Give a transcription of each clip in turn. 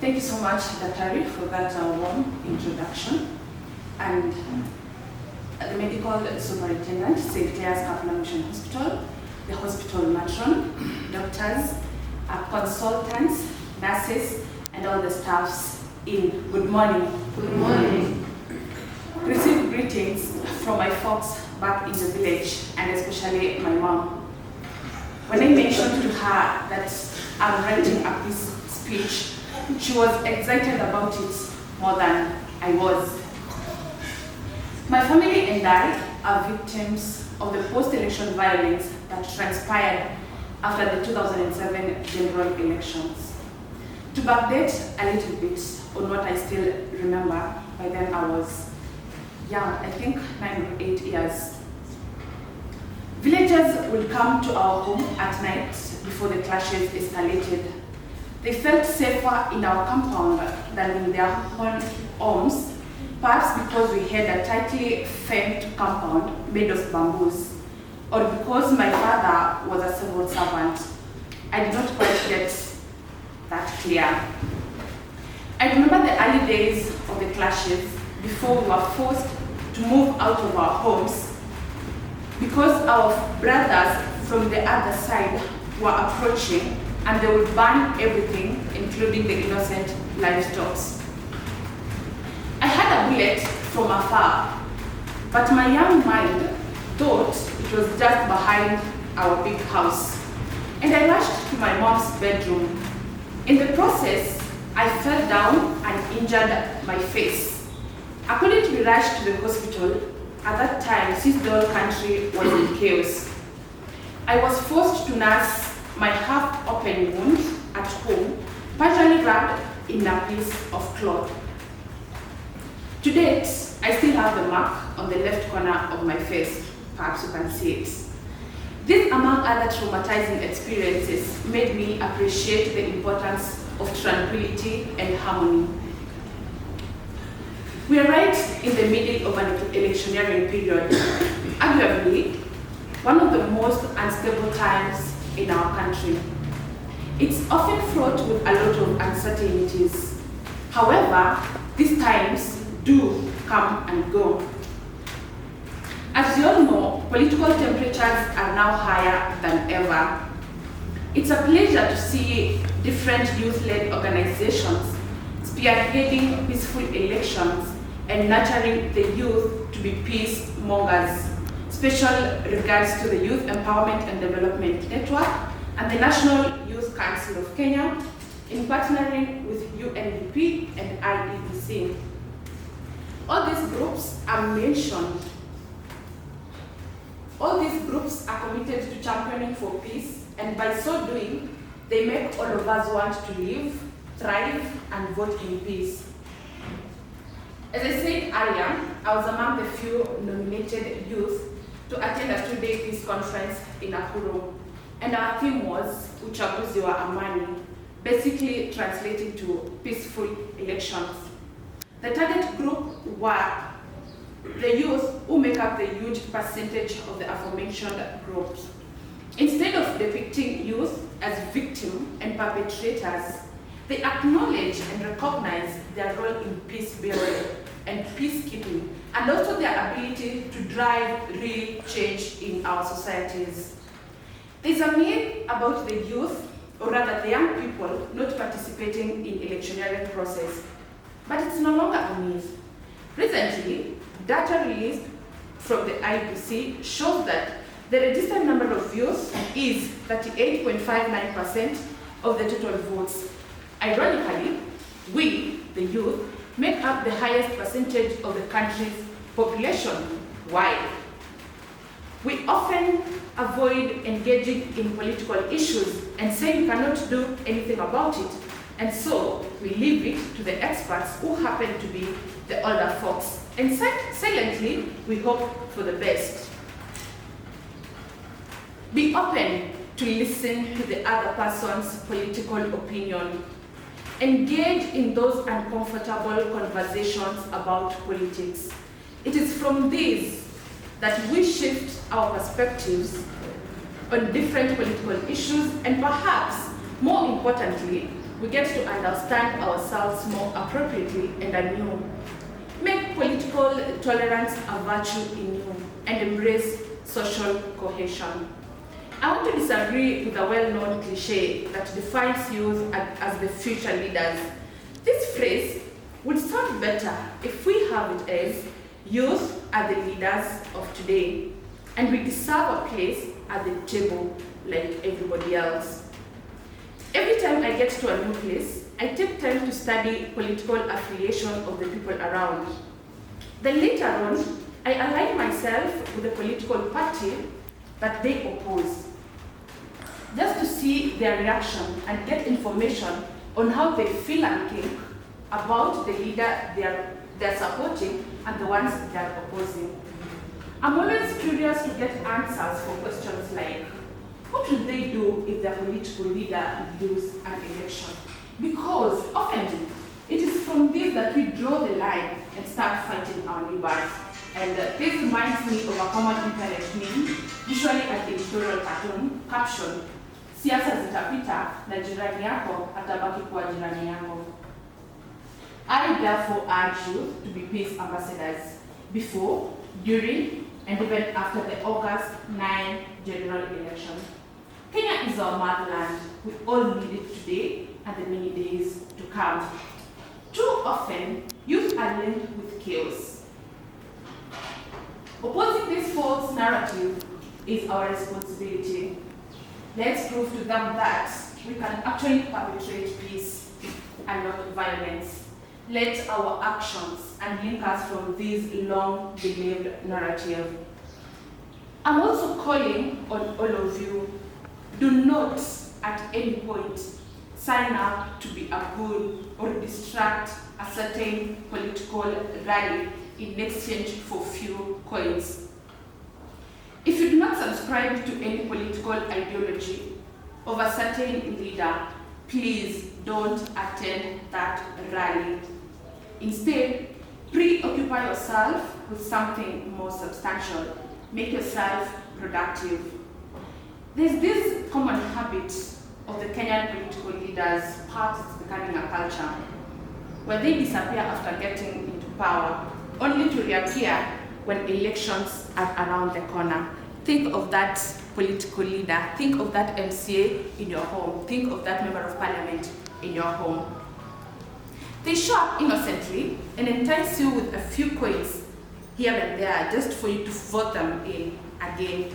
Thank you so much, Daktari, for that warm introduction. And the medical superintendent, Speech-Kaplong Mission Hospital, the hospital matron, doctors, consultants, nurses, and all the staffs in. Good morning. Good morning. Receive greetings from my folks back in the village, and especially my mom. When I mentioned to her that I'm writing a piece speech, she was excited about it more than I was. My family and I are victims of the post-election violence that transpired after the 2007 general elections. To backdate a little bit on what I still remember, by then I was young, I think 9 or 8 years. Villagers would come to our home at night before the clashes escalated. They felt safer in our compound than in their own homes, perhaps because we had a tightly fenced compound made of bamboos, or because my father was a civil servant. I did not quite get that clear. I remember the early days of the clashes before we were forced to move out of our homes because our brothers from the other side were approaching and they would burn everything, including the innocent livestock. I had a bullet from afar, but my young mind thought it was just behind our big house. And I rushed to my mom's bedroom. In the process, I fell down and injured my face. I couldn't be rushed to the hospital at that time since the whole country was in chaos. I was forced to nurse my half-open wound at home, partially wrapped in a piece of cloth. To date, I still have the mark on the left corner of my face. Perhaps you can see it. This, among other traumatizing experiences, made me appreciate the importance of tranquility and harmony. We are right in the middle of an electioneering period, arguably one of the most unstable times in our country. It's often fraught with a lot of uncertainties. However, these times do come and go. As you all know, political temperatures are now higher than ever. It's a pleasure to see different youth-led organizations spearheading peaceful elections and nurturing the youth to be peacemongers. Special regards to the Youth Empowerment and Development Network and the National Youth Council of Kenya in partnering with UNDP and IEBC. All these groups are mentioned. All these groups are committed to championing for peace, and by so doing, they make all of us want to live, thrive, and vote in peace. As I said earlier, I was among the few nominated youth to attend a 2-day peace conference in Nakuru, and our theme was Uchaguzi wa Amani, basically translating to peaceful elections. The target group were the youth who make up the huge percentage of the aforementioned groups. Instead of depicting youth as victims and perpetrators, they acknowledge and recognize their role in peace building and peacekeeping, and also their ability to drive real change in our societies. There's a myth about the youth, or rather the young people, not participating in electioneering process, but it's no longer a myth. Recently, data released from the IBC shows that the registered number of youth is 38.59% of the total votes. Ironically, we, the youth, make up the highest percentage of the country's population. Why? We often avoid engaging in political issues and say we cannot do anything about it, and so we leave it to the experts who happen to be the older folks, and silently we hope for the best. Be open to listen to the other person's political opinion. Engage in those uncomfortable conversations about politics. It is from these that we shift our perspectives on different political issues, and perhaps more importantly, we get to understand ourselves more appropriately and anew, make political tolerance a virtue in you, and embrace social cohesion. I want to disagree with a well-known cliche that defines youth as the future leaders. This phrase would sound better if we have it as youth are the leaders of today, and we deserve a place at the table like everybody else. Every time I get to a new place, I take time to study political affiliation of the people around. Then later on, I align myself with the political party that they oppose, just to see their reaction and get information on how they feel and think about the leader they're supporting and the ones they're opposing. I'm always curious to get answers for questions like, what would they do if their political leader loses an election? Because often it is from this that we draw the line and start fighting our neighbors. And this reminds me of a common internet meme, usually an editorial caption, siasa zitapita na jirani yako atabaki kuwa jirani yako. I therefore urge you to be peace ambassadors before, during, and even after the August 9 general election. Kenya is our motherland. We all need it today and the many days to come. Too often, youth are linked with chaos. Opposing this false narrative is our responsibility. Let's prove to them that we can actually perpetrate peace and not violence. Let our actions unlink us from this long-believed narrative. I'm also calling on all of you, do not at any point sign up to be a goal or distract a certain political rally in exchange for few coins. If you do not subscribe to any political ideology of a certain leader, please don't attend that rally. Instead, preoccupy yourself with something more substantial. Make yourself productive. There's this common habit of the Kenyan political leaders, perhaps it's becoming a culture, where they disappear after getting into power, only to reappear when elections are around the corner. Think of that political leader, think of that MCA in your home, think of that member of parliament in your home. They show up innocently and entice you with a few coins here and there just for you to vote them in again.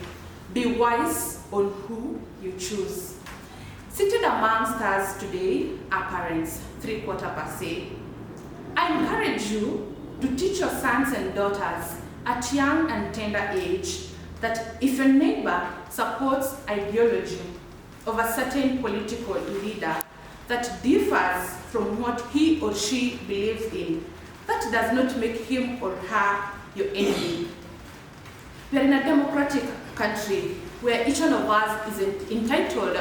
Be wise on who you choose. Seated amongst us today are parents, 3/4%. I encourage you to teach your sons and daughters at young and tender age that if your neighbor supports ideology of a certain political leader that differs from what he or she believes in, that does not make him or her your enemy. We are in a democratic country where each one of us is entitled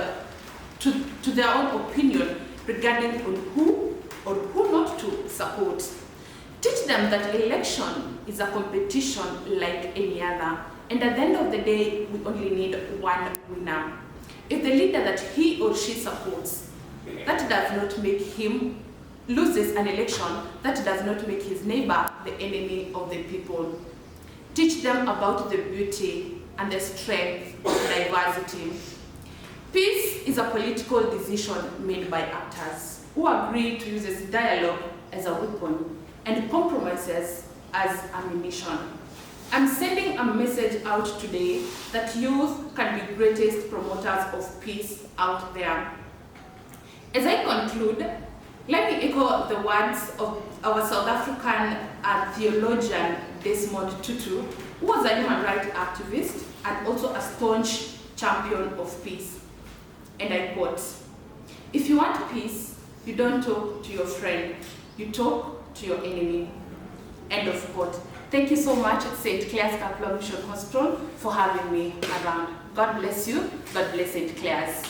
to their own opinion regarding on who or who not to support. Teach them that election is a competition like any other, and at the end of the day, we only need one winner. If the leader that he or she supports, that does not make him loses an election, that does not make his neighbor the enemy of the people. Teach them about the beauty and the strength of diversity. Peace is a political decision made by actors who agree to use this dialogue as a weapon and compromises as ammunition. I'm sending a message out today that youth can be greatest promoters of peace out there. As I conclude, let me echo the words of our South African theologian Desmond Tutu, who was a human rights activist and also a staunch champion of peace. And I quote, "If you want peace, you don't talk to your friend, you talk to your enemy." End of quote. Thank you so much, St. Clair's Kaplong Mission Hospital, for having me around. God bless you. God bless St. Clair's.